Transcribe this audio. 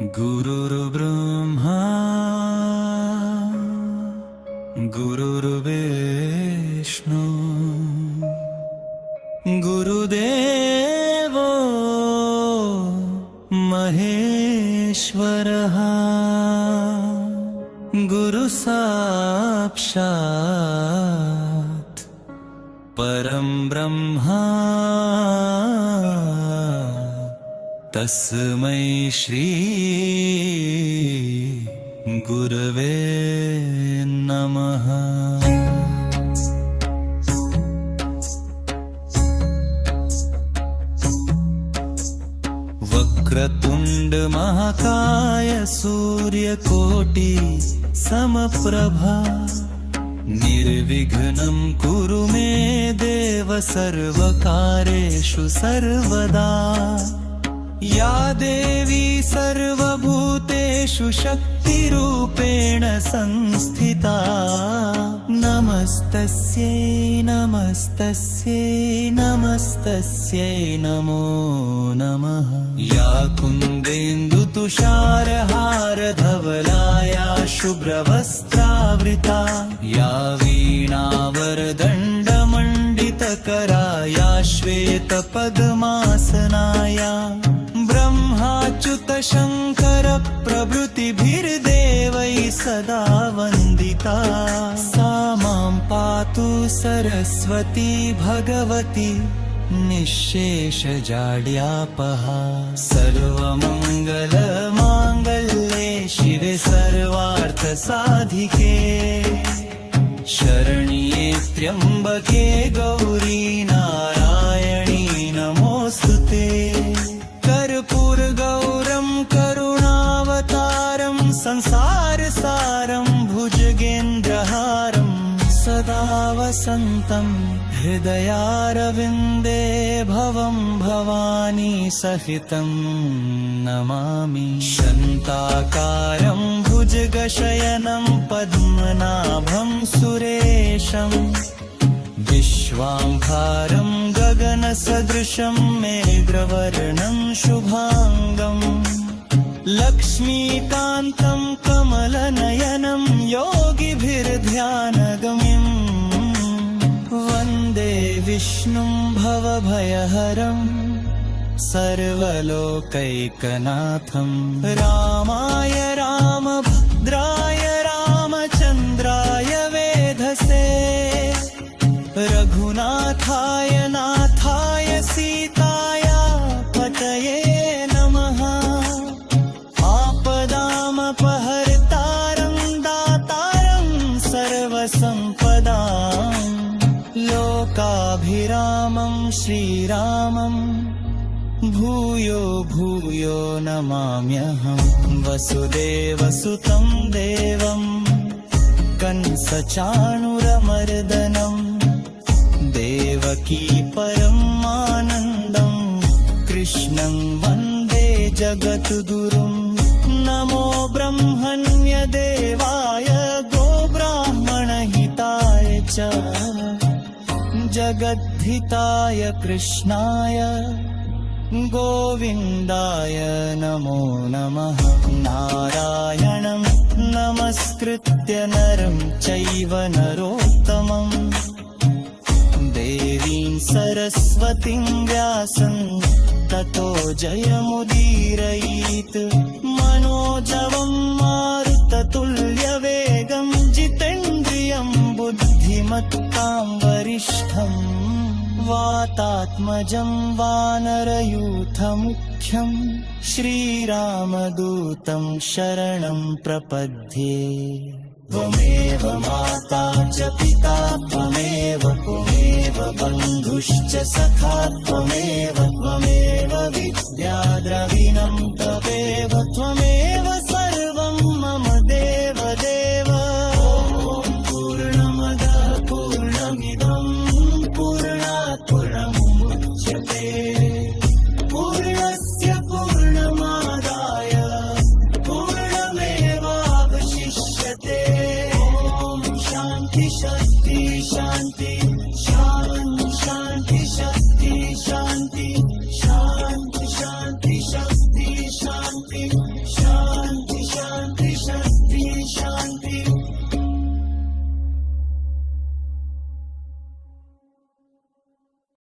गुरुर्ब्रह्मा गुरुर्विष्णु गुरुदेवो महेश्वरः गुरुसाक्षात् परं ब्रह्मा तस्मै श्री गुरवे नमः। वक्रतुंड महाकाय सूर्यकोटि समप्रभा निर्विघ्नं कुरु मे देव सर्वकार्येषु सर्वदा। या देवी सर्वभूतेषु शक्तिरूपेण संस्थिता नमस्तस्यै नमस्तस्यै नमस्तस्यै नमो नमः। या कुन्देन्दुतुषारहारधवलाया शुभ्रवस्त्रावृता या वीणावरदण्डमण्डितकरा या श्वेतपद्मासनाया ब्रह्माच्युत शंकर प्रभृतिभिर्देवैः सदा वन्दिता। सा मां पातु सरस्वती भगवती निःशेषजाड्यापहा। सर्वमङ्गलमाङ्गल्ये शिवे सर्वार्थसाधिके शरण्ये त्र्यम्बके गौरी नारायणी नमोऽस्तुते। कर्पूरगौरं करुणावतारं संसारसारं भुजगेन्द्रहारं सदा वसन्तं हृदयारविन्दे भवं भवानी सहितं नमामि। शान्ताकारं भुजगशयनं पद्मनाभं सुरेशं विश्वाम्भरं गगनसदृशं मेघवर्णं शुभांगं लक्ष्मीकान्तं कमलनयनं योगिभिर्ध्यानगम्यं वन्दे विष्णुं भवभयहरं सर्वलोकैकनाथं। रामाय रामभद्राय रामचन्द्राय वेधसे रघुनाथाय नाथाय सीताया पतये नमः। आपदामपहर्तारं दातारं सर्वसम्पदां लोकाभिरामं श्रीरामं भूयो भूयो नमाम्यहं। वसुदेवसुतं देवं कंसचाणूरमर्दनं देवकी परमानन्दं कृष्णं वन्दे जगद्गुरुं। नमो ब्रह्मण्यदेवाय गोब्राह्मणहिताय च जगद्धिताय कृष्णाय गोविन्दाय नमो नमः। नारायणं नमस्कृत्य नरं चैव नरोत्तमं देवीं सरस्वतीं व्यासं ततो जयमुदीरयेत्। मनोजवं मारुततुल्यवेगं जितेन्द्रियं बुद्धिमत्तां वरिष्ठं वातात्मजं वानरयूथमुख्यं श्रीरामदूतं शरणं प्रपद्ये। त्वमेव माता च पिता त्वमेव त्वमेव बन्धुश्च सखा त्वमेव त्वमेव विद्या द्रविणं तव